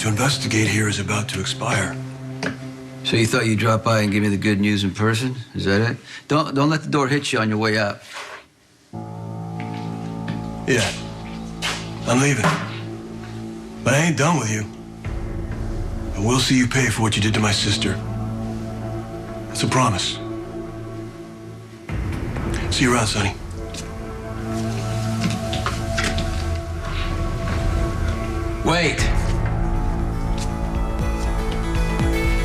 investigate here is about to expire. So you thought you'd drop by and give me the good news in person? Is that it? Don't let the door hit you on your way out. Yeah, I'm leaving. But I ain't done with you. I will see you pay for what you did to my sister. It's a promise. See you around, Sonny. Wait.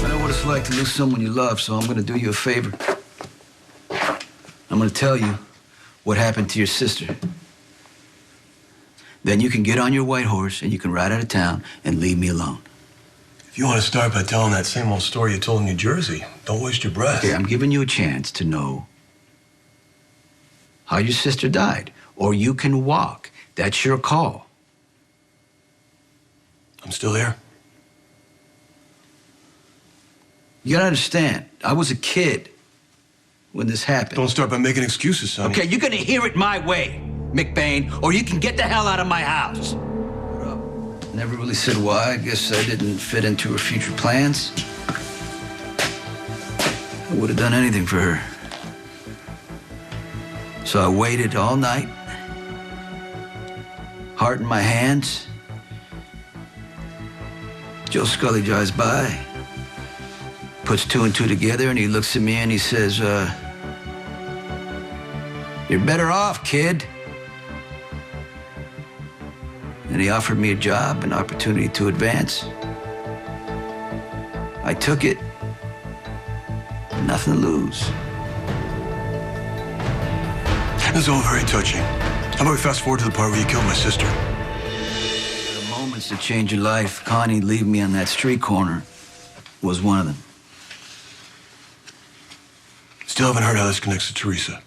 I know what it's like to lose someone you love, so I'm gonna do you a favor. I'm gonna tell you what happened to your sister. Then you can get on your white horse and you can ride out of town and leave me alone. If you want to start by telling that same old story you told in New Jersey, don't waste your breath. Okay, I'm giving you a chance to know how your sister died. Or you can walk. That's your call. I'm still here. You gotta understand, I was a kid when this happened. Don't start by making excuses, Sonny. Okay, you're gonna hear it my way, McBain, or you can get the hell out of my house. Never really said why. I guess I didn't fit into her future plans. I would have done anything for her. So I waited all night, heart in my hands. Joe Scully drives by, puts two and two together, and he looks at me and he says, "You're better off, kid." And he offered me a job, an opportunity to advance. I took it. Nothing to lose. This is all very touching. How about we fast forward to the part where you killed my sister? The moments that change your life, Connie leaving me on that street corner was one of them. Still haven't heard how this connects to Theresa.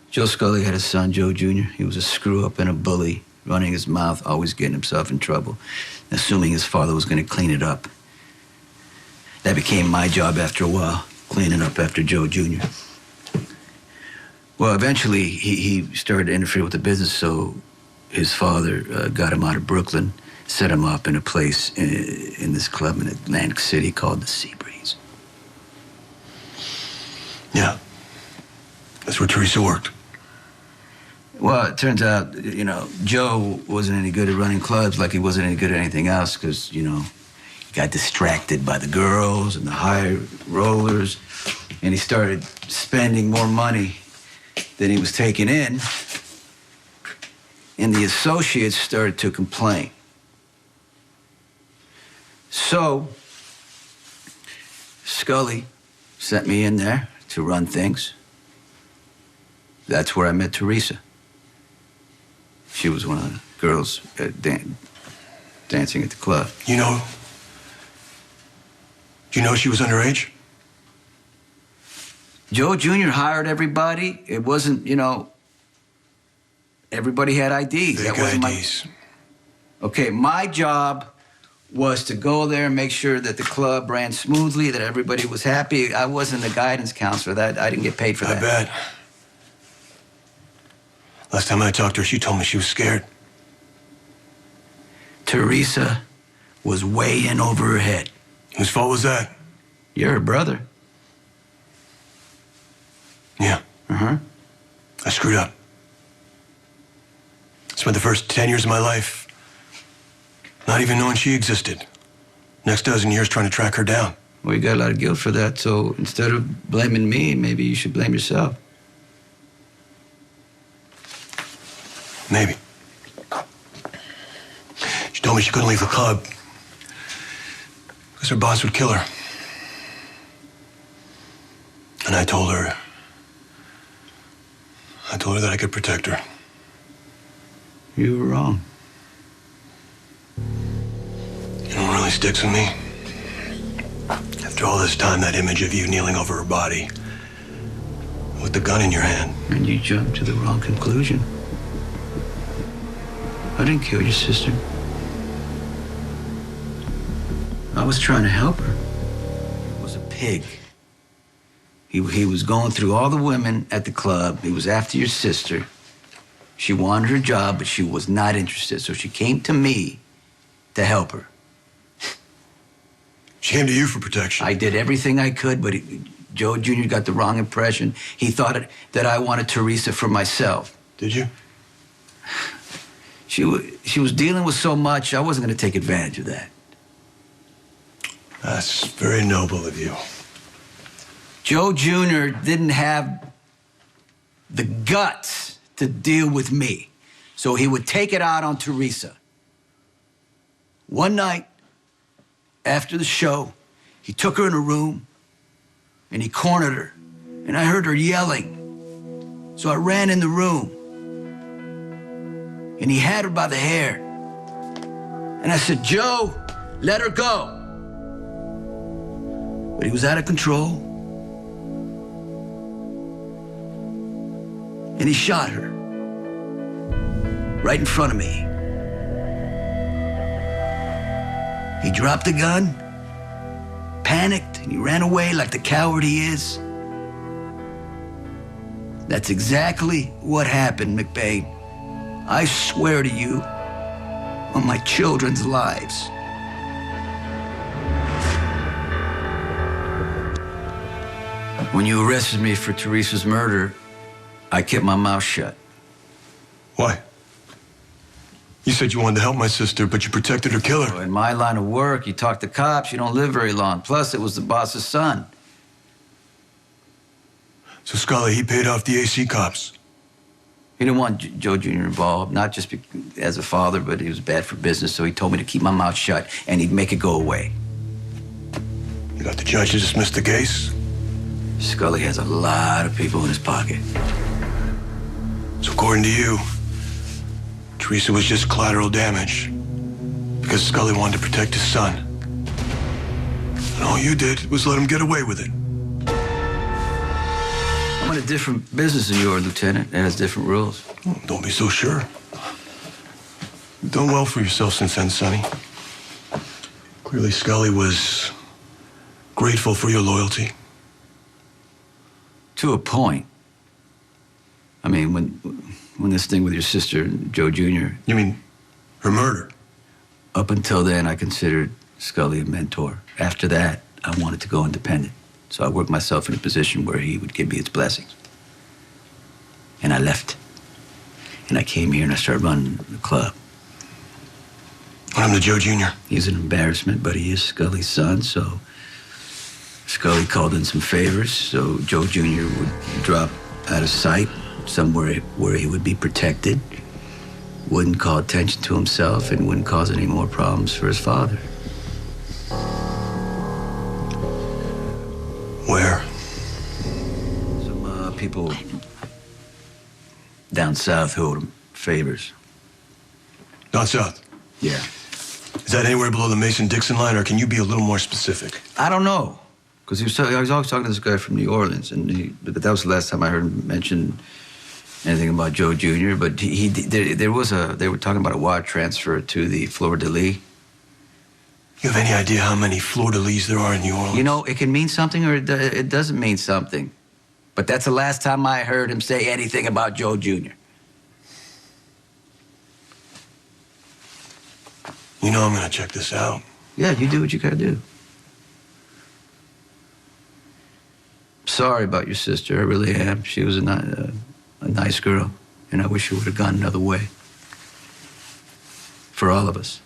Joe Scully had a son, Joe Jr. He was a screw-up and a bully, running his mouth, always getting himself in trouble, assuming his father was going to clean it up. That became my job after a while, cleaning up after Joe Jr. Well, eventually, he started to interfere with the business, so his father got him out of Brooklyn, set him up in a place in this club in Atlantic City called the Sea Breeze. Yeah. That's where Theresa worked. Well, it turns out, you know, Joe wasn't any good at running clubs like he wasn't any good at anything else because, you know, he got distracted by the girls and the high rollers, and he started spending more money than he was taking in, and the associates started to complain. So, Scully sent me in there to run things. That's where I met Theresa. She was one of the girls dancing at the club. You know she was underage? Joe Jr. hired everybody. It wasn't, you know, everybody had IDs. Fake That wasn't IDs. Okay, my job was to go there and make sure that the club ran smoothly, that everybody was happy. I wasn't the guidance counselor. I didn't get paid for that. I bet. Last time I talked to her, she told me she was scared. Theresa was way in over her head. Whose fault was that? You're her brother. Yeah. Uh-huh. I screwed up. Spent the first 10 years of my life not even knowing she existed. Next dozen years trying to track her down. Well, you got a lot of guilt for that, so instead of blaming me, maybe you should blame yourself. Maybe. She told me she couldn't leave the club because her boss would kill her. And I told her that I could protect her. You were wrong. You know what really sticks with me? After all this time, that image of you kneeling over her body with the gun in your hand. And you jumped to the wrong conclusion. I didn't kill your sister. I was trying to help her. He was a pig. He was going through all the women at the club. He was after your sister. She wanted her job, but she was not interested. So she came to me to help her. She came to you for protection. I did everything I could, but Joe Jr. got the wrong impression. He thought that I wanted Theresa for myself. Did you? She was dealing with so much, I wasn't going to take advantage of that. That's very noble of you. Joe Jr. didn't have the guts to deal with me, so he would take it out on Theresa. One night, after the show, he took her in a room and he cornered her, and I heard her yelling. So I ran in the room, and he had her by the hair. And I said, "Joe, let her go." But he was out of control, and he shot her right in front of me. He dropped the gun, panicked, and he ran away like the coward he is. That's exactly what happened, McBain. I swear to you, on my children's lives. When you arrested me for Theresa's murder, I kept my mouth shut. Why? You said you wanted to help my sister, but you protected her killer. In my line of work, you talk to cops, you don't live very long. Plus, it was the boss's son. So Scully, he paid off the AC cops. He didn't want Joe Jr. involved, not just as a father, but he was bad for business, so he told me to keep my mouth shut, and he'd make it go away. You got the judge to dismiss the case? Scully has a lot of people in his pocket. So according to you, Theresa was just collateral damage because Scully wanted to protect his son. And all you did was let him get away with it. I'm in a different business than you are, Lieutenant. It has different rules. Oh, don't be so sure. You've done well for yourself since then, Sonny. Clearly, Scully was grateful for your loyalty. To a point. I mean, when this thing with your sister, Joe Jr. You mean her murder? Up until then, I considered Scully a mentor. After that, I wanted to go independent. So I worked myself in a position where he would give me his blessings. And I left. And I came here and I started running the club. What happened to Joe Jr.? He's an embarrassment, but he is Scully's son, so Scully called in some favors, so Joe Jr. would drop out of sight somewhere where he would be protected, wouldn't call attention to himself, and wouldn't cause any more problems for his father. Where? Some people down south who owed him favors. Down south? Yeah. Is that anywhere below the Mason-Dixon line, or can you be a little more specific? I don't know, because he was always talking to this guy from New Orleans, and but that was the last time I heard him mention anything about Joe Jr., but they were talking about a wire transfer to the fleur-de-lis. You have any idea how many fleur-de-lis there are in New Orleans? You know, it can mean something or it doesn't mean something. But that's the last time I heard him say anything about Joe Jr. You know I'm gonna check this out. Yeah, you do what you gotta do. Sorry about your sister, I really am. She was a nice girl, and I wish she would have gone another way. For all of us.